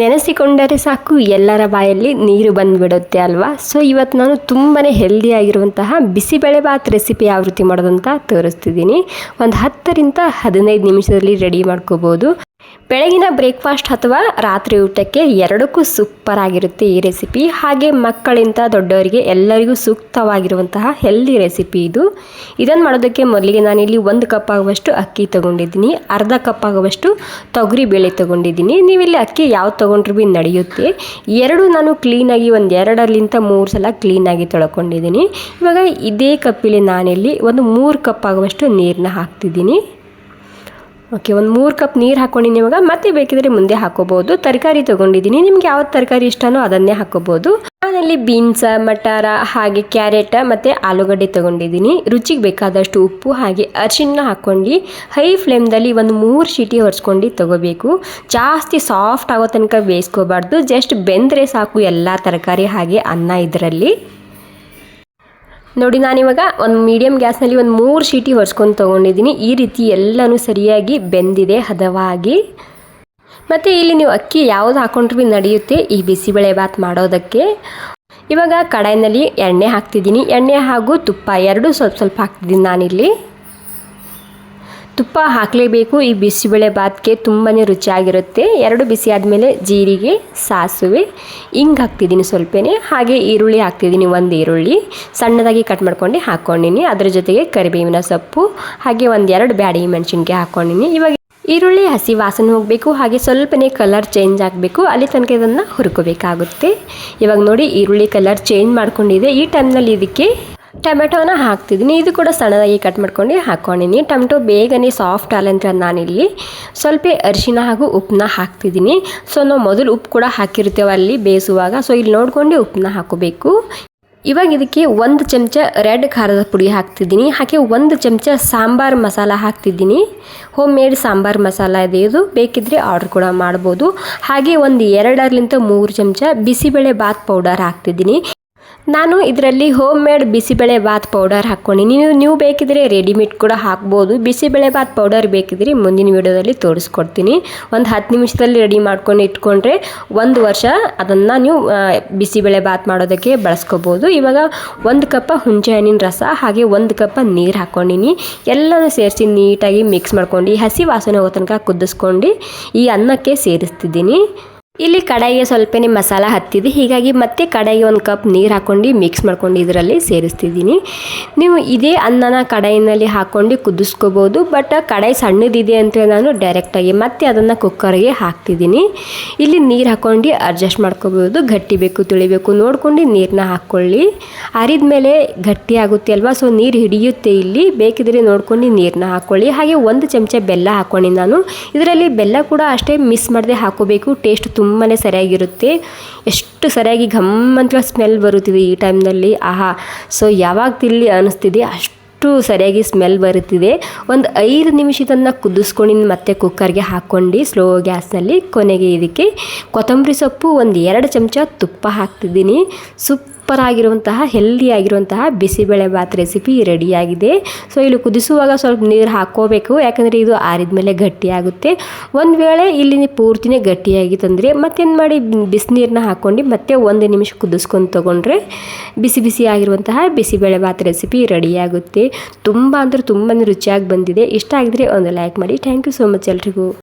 ನೆನೆಸಿಕೊಂಡರೆ ಸಾಕು ಎಲ್ಲರ ಬಾಯಲ್ಲಿ ನೀರು ಬಂದುಬಿಡುತ್ತೆ ಅಲ್ವಾ. ಸೊ ಇವತ್ತು ನಾನು ತುಂಬಾ ಹೆಲ್ದಿಯಾಗಿರುವಂತಹ ಬಿಸಿಬೇಳೆಬಾತ್ ರೆಸಿಪಿ ಯಾವ ರೀತಿ ಮಾಡೋದಂತ ತೋರಿಸ್ತಿದ್ದೀನಿ. ಒಂದು 10ರಿಂದ 15 ನಿಮಿಷದಲ್ಲಿ ರೆಡಿ ಮಾಡ್ಕೋಬೋದು. ಬೆಳಗಿನ ಬ್ರೇಕ್ಫಾಸ್ಟ್ ಅಥವಾ ರಾತ್ರಿ ಊಟಕ್ಕೆ ಎರಡಕ್ಕೂ ಸೂಪರ್ ಆಗಿರುತ್ತೆ ಈ ರೆಸಿಪಿ. ಹಾಗೆ ಮಕ್ಕಳಿಂದ ದೊಡ್ಡವರಿಗೆ ಎಲ್ಲರಿಗೂ ಸೂಕ್ತವಾಗಿರುವಂತಹ ಹೆಲ್ದಿ ರೆಸಿಪಿ ಇದು. ಇದನ್ನು ಮಾಡೋದಕ್ಕೆ ಮೊದಲಿಗೆ ನಾನಿಲ್ಲಿ 1 ಕಪ್ ಆಗುವಷ್ಟು ಅಕ್ಕಿ ತೊಗೊಂಡಿದ್ದೀನಿ, ಅರ್ಧ ಕಪ್ ಆಗುವಷ್ಟು ತೊಗರಿ ಬೇಳೆ ತೊಗೊಂಡಿದ್ದೀನಿ. ನೀವಿಲ್ಲಿ ಅಕ್ಕಿ ಯಾವ್ದು ತೊಗೊಂಡ್ರೂ ಭೀ ನಡೆಯುತ್ತೆ. ಎರಡು ನಾನು ಕ್ಲೀನಾಗಿ ಒಂದು 2-3 ಸಲ ಕ್ಲೀನಾಗಿ ತೊಳ್ಕೊಂಡಿದ್ದೀನಿ. ಇವಾಗ ಇದೇ ಕಪ್ಪಿಲಿ ನಾನಿಲ್ಲಿ ಒಂದು 3 ಕಪ್ ಆಗುವಷ್ಟು ನೀರನ್ನ ಹಾಕ್ತಿದ್ದೀನಿ. ಓಕೆ, ಒಂದು 3 ಕಪ್ ನೀರು ಹಾಕ್ಕೊಂಡಿನಿ. ಇವಾಗ ಮತ್ತೆ ಬೇಕಿದ್ರೆ ಮುಂದೆ ಹಾಕೋಬಹುದು. ತರಕಾರಿ ತೊಗೊಂಡಿದ್ದೀನಿ, ನಿಮ್ಗೆ ಯಾವ ತರಕಾರಿ ಇಷ್ಟನೋ ಅದನ್ನೇ ಹಾಕೋಬಹುದು. ನಾನಲ್ಲಿ ಬೀನ್ಸ್, ಮಟಾರ, ಹಾಗೆ ಕ್ಯಾರೆಟ್ ಮತ್ತು ಆಲೂಗಡ್ಡೆ ತೊಗೊಂಡಿದ್ದೀನಿ. ರುಚಿಗೆ ಬೇಕಾದಷ್ಟು ಉಪ್ಪು ಹಾಗೆ ಅರಿಶಿನ ಹಾಕ್ಕೊಂಡು ಹೈ ಫ್ಲೇಮ್ದಲ್ಲಿ ಒಂದು 3 ಸೀಟಿ ಹೊಡ್ಸ್ಕೊಂಡು ತೊಗೋಬೇಕು. ಜಾಸ್ತಿ ಸಾಫ್ಟ್ ಆಗೋ ತನಕ ಬೇಯಿಸ್ಕೋಬಾರ್ದು, ಜಸ್ಟ್ ಬೆಂದರೆ ಸಾಕು ಎಲ್ಲ ತರಕಾರಿ ಹಾಗೆ ಅನ್ನ ಇದರಲ್ಲಿ. ನೋಡಿ, ನಾನಿವಾಗ ಒಂದು ಮೀಡಿಯಮ್ ಗ್ಯಾಸ್ನಲ್ಲಿ ಒಂದು 3 ಸೀಟಿ ಹೊಡ್ಸ್ಕೊಂಡು ತೊಗೊಂಡಿದ್ದೀನಿ. ಈ ರೀತಿ ಎಲ್ಲನೂ ಸರಿಯಾಗಿ ಬೆಂದಿದೆ ಹದವಾಗಿ. ಮತ್ತು ಇಲ್ಲಿ ನೀವು ಅಕ್ಕಿ ಯಾವುದು ಹಾಕೊಂಡ್ರೂ ನಡೆಯುತ್ತೆ ಈ ಬಿಸಿಬೇಳೆಬಾತ್ ಮಾಡೋದಕ್ಕೆ. ಇವಾಗ ಕಡಾಯಿನಲ್ಲಿ ಎಣ್ಣೆ ಹಾಕ್ತಿದ್ದೀನಿ. ಎಣ್ಣೆ ಹಾಗೂ ತುಪ್ಪ ಎರಡು ಸ್ವಲ್ಪ ಹಾಕ್ತಿದ್ದೀನಿ ನಾನಿಲ್ಲಿ. ತುಪ್ಪ ಹಾಕಲೇಬೇಕು, ಈ ಬಿಸಿಬೇಳೆಬಾತ್ಗೆ ತುಂಬಾ ರುಚಿಯಾಗಿರುತ್ತೆ. 2 ಬಿಸಿ ಆದಮೇಲೆ ಜೀರಿಗೆ, ಸಾಸಿವೆ, ಹಿಂಗೆ ಹಾಕ್ತಿದ್ದೀನಿ ಸ್ವಲ್ಪನೇ. ಹಾಗೆ ಈರುಳ್ಳಿ ಹಾಕ್ತಿದ್ದೀನಿ, 1 ಈರುಳ್ಳಿ ಸಣ್ಣದಾಗಿ ಕಟ್ ಮಾಡ್ಕೊಂಡು ಹಾಕ್ಕೊಂಡಿನಿ. ಅದರ ಜೊತೆಗೆ ಕರಿಬೇವಿನ ಸೊಪ್ಪು ಹಾಗೆ 1-2 ಬ್ಯಾಡಗಿ ಮೆಣಸಿನ್ಕಾಯಿ ಹಾಕ್ಕೊಂಡಿನಿ. ಇವಾಗ ಈರುಳ್ಳಿ ಹಸಿ ವಾಸನೆ ಹೋಗಬೇಕು, ಹಾಗೆ ಸ್ವಲ್ಪನೇ ಕಲರ್ ಚೇಂಜ್ ಆಗಬೇಕು, ಅಲ್ಲಿ ತನಕ ಇದನ್ನು ಹುರ್ಕೋಬೇಕಾಗುತ್ತೆ. ಇವಾಗ ನೋಡಿ, ಈರುಳ್ಳಿ ಕಲರ್ ಚೇಂಜ್ ಮಾಡ್ಕೊಂಡಿದೆ. ಈ ಟೈಮ್ನಲ್ಲಿ ಇದಕ್ಕೆ ಟೊಮೆಟೊನ ಹಾಕ್ತಿದ್ದೀನಿ. ಇದು ಕೂಡ ಸಣ್ಣದಾಗಿ ಕಟ್ ಮಾಡ್ಕೊಂಡು ಹಾಕ್ಕೊಂಡಿನಿ. ಟೊಮೆಟೊ ಬೇಗನೆ ಸಾಫ್ಟ್ ಆಗಲ್ಲ ನಾನಿಲ್ಲಿ ಸ್ವಲ್ಪ ಅರಿಶಿನ ಹಾಗೂ ಉಪ್ಪನ್ನ ಹಾಕ್ತಿದ್ದೀನಿ. ಸೊ ನಾವು ಮೊದಲು ಉಪ್ಪು ಕೂಡ ಹಾಕಿರ್ತೇವೆ ಅಲ್ಲಿ ಬೇಯಿಸುವಾಗ, ಸೊ ಇಲ್ಲಿ ನೋಡ್ಕೊಂಡು ಉಪ್ಪನ್ನ ಹಾಕೋಬೇಕು. ಇವಾಗ ಇದಕ್ಕೆ 1 ಚಮಚ ರೆಡ್ ಖಾರದ ಪುಡಿ ಹಾಕ್ತಿದ್ದೀನಿ. ಹಾಗೆ 1 ಚಮಚ ಸಾಂಬಾರು ಮಸಾಲ ಹಾಕ್ತಿದ್ದೀನಿ. ಹೋಮ್ ಮೇಡ್ ಸಾಂಬಾರು ಮಸಾಲ ಇದೆ ಇದು, ಬೇಕಿದ್ದರೆ ಆರ್ಡ್ರ್ ಕೂಡ ಮಾಡ್ಬೋದು. ಹಾಗೆ ಒಂದು 2-3 ಚಮಚ ಬಿಸಿಬೇಳೆಬಾತ್ ಪೌಡರ್ ಹಾಕ್ತಿದ್ದೀನಿ. ನಾನು ಇದರಲ್ಲಿ ಹೋಮ್ ಮೇಡ್ ಬಿಸಿಬೇಳೆಬಾತ್ ಪೌಡರ್ ಹಾಕ್ಕೊಂಡಿನಿ. ನೀವು ಬೇಕಿದ್ರೆ ರೆಡಿಮೇಡ್ ಕೂಡ ಹಾಕ್ಬೋದು. ಬಿಸಿಬೇಳೆಬಾತ್ ಪೌಡರ್ ಬೇಕಿದ್ರೆ ಮುಂದಿನ ವಿಡಿಯೋದಲ್ಲಿ ತೋರಿಸ್ಕೊಡ್ತೀನಿ. ಒಂದು 10 ನಿಮಿಷದಲ್ಲಿ ರೆಡಿ ಮಾಡ್ಕೊಂಡು ಇಟ್ಕೊಂಡ್ರೆ 1 ವರ್ಷ ಅದನ್ನು ನೀವು ಬಿಸಿಬೇಳೆಬಾತ್ ಮಾಡೋದಕ್ಕೆ ಬಳಸ್ಕೋಬೋದು. ಇವಾಗ 1 ಕಪ್ ಹುಣಸೆ ಹಣ್ಣಿನ ರಸ ಹಾಗೆ 1 ಕಪ್ ನೀರು ಹಾಕ್ಕೊಂಡಿನಿ. ಎಲ್ಲನೂ ಸೇರಿಸಿ ನೀಟಾಗಿ ಮಿಕ್ಸ್ ಮಾಡ್ಕೊಂಡು ಹಸಿ ವಾಸನೆ ಹೋಗೋ ತನಕ ಕುದಿಸ್ಕೊಂಡು ಈ ಅನ್ನಕ್ಕೆ ಸೇರಿಸ್ತಿದ್ದೀನಿ. ಇಲ್ಲಿ ಕಡಾಯಿಗೆ ಸ್ವಲ್ಪನೇ ಮಸಾಲ ಹತ್ತಿದೆ, ಹೀಗಾಗಿ ಮತ್ತೆ ಕಡಾಯಿಗೆ 1 ಕಪ್ ನೀರು ಹಾಕ್ಕೊಂಡು ಮಿಕ್ಸ್ ಮಾಡ್ಕೊಂಡು ಇದರಲ್ಲಿ ಸೇರಿಸ್ತಿದ್ದೀನಿ. ನೀವು ಇದೇ ಅನ್ನನ ಕಡಾಯಿನಲ್ಲಿ ಹಾಕ್ಕೊಂಡು ಕುದಿಸ್ಕೋಬೋದು, ಬಟ್ ಕಡಾಯಿ ಸಣ್ಣದಿದೆ ಅಂತ ನಾನು ಡೈರೆಕ್ಟಾಗಿ ಮತ್ತೆ ಅದನ್ನು ಕುಕ್ಕರ್ಗೆ ಹಾಕ್ತಿದ್ದೀನಿ. ಇಲ್ಲಿ ನೀರು ಹಾಕ್ಕೊಂಡು ಅಡ್ಜಸ್ಟ್ ಮಾಡ್ಕೋಬೋದು. ಗಟ್ಟಿ ಬೇಕು ತಿಳಿಬೇಕು ನೋಡ್ಕೊಂಡು ನೀರನ್ನ ಹಾಕ್ಕೊಳ್ಳಿ. ಆರಿದ ಮೇಲೆ ಗಟ್ಟಿ ಆಗುತ್ತೆ ಅಲ್ವಾ, ಸೊ ನೀರು ಹಿಡಿಯುತ್ತೆ. ಇಲ್ಲಿ ಬೇಕಿದ್ರೆ ನೋಡ್ಕೊಂಡು ನೀರನ್ನ ಹಾಕ್ಕೊಳ್ಳಿ. ಹಾಗೆ 1 ಚಮಚ ಬೆಲ್ಲ ಹಾಕ್ಕೊಂಡು ನಾನು ಇದರಲ್ಲಿ ಬೆಲ್ಲ ಕೂಡ ಅಷ್ಟೇ ಮಿಸ್ ಮಾಡದೆ ಹಾಕೋಬೇಕು. ಟೇಸ್ಟ್ ತುಂಬಾ ಸರಿಯಾಗಿರುತ್ತೆ. ಎಷ್ಟು ಸರಿಯಾಗಿ ಘಮ್ ಅಂತ ಸ್ಮೆಲ್ ಬರುತ್ತಿದೆ ಈ ಟೈಮ್ನಲ್ಲಿ, ಆಹಾ. ಸೊ ಯಾವಾಗ ತಿಲ್ಲಿ ಅನ್ನಿಸ್ತಿದೆ ಅಷ್ಟು ಸರಿಯಾಗಿ ಸ್ಮೆಲ್ ಬರುತ್ತಿದೆ. ಒಂದು 5 ನಿಮಿಷ ಇದನ್ನು ಕುದಿಸ್ಕೊಂಡು ಮತ್ತೆ ಕುಕ್ಕರ್ಗೆ ಹಾಕ್ಕೊಂಡು ಸ್ಲೋ ಗ್ಯಾಸ್ನಲ್ಲಿ ಕೊನೆಗೆ ಇದಕ್ಕೆ ಕೊತ್ತಂಬರಿ ಸೊಪ್ಪು 1-2 ಚಮಚ ತುಪ್ಪ ಹಾಕ್ತಿದ್ದೀನಿ. ಸೂಪರ್ ಆಗಿರುವಂತಹ ಹೆಲ್ದಿ ಆಗಿರುವಂತಹ ಬಿಸಿಬೇಳೆಬಾತ್ ರೆಸಿಪಿ ರೆಡಿಯಾಗಿದೆ. ಸೊ ಇಲ್ಲಿ ಕುದಿಸುವಾಗ ಸ್ವಲ್ಪ ನೀರು ಹಾಕ್ಕೋಬೇಕು, ಯಾಕಂದರೆ ಇದು ಆರಿದ ಮೇಲೆ ಗಟ್ಟಿಯಾಗುತ್ತೆ. ಒಂದು ವೇಳೆ ಇಲ್ಲಿ ಪೂರ್ತಿನೇ ಗಟ್ಟಿಯಾಗಿತ್ತಂದರೆ ಮತ್ತೇನು ಮಾಡಿ ಬಿಸಿನೀರನ್ನ ಹಾಕ್ಕೊಂಡು ಮತ್ತೆ 1 ನಿಮಿಷ ಕುದಿಸ್ಕೊಂಡು ತೊಗೊಂಡ್ರೆ ಬಿಸಿ ಆಗಿರುವಂತಹ ಬಿಸಿಬೇಳೆಬಾತ್ ರೆಸಿಪಿ ರೆಡಿಯಾಗುತ್ತೆ. ತುಂಬ ಅಂದರೆ ತುಂಬಾ ರುಚಿಯಾಗಿ ಬಂದಿದೆ. ಇಷ್ಟ ಆಗಿದ್ರೆ ಒಂದು ಲೈಕ್ ಮಾಡಿ. ಥ್ಯಾಂಕ್ ಯು ಸೋ ಮಚ್ ಎಲ್ರಿಗೂ.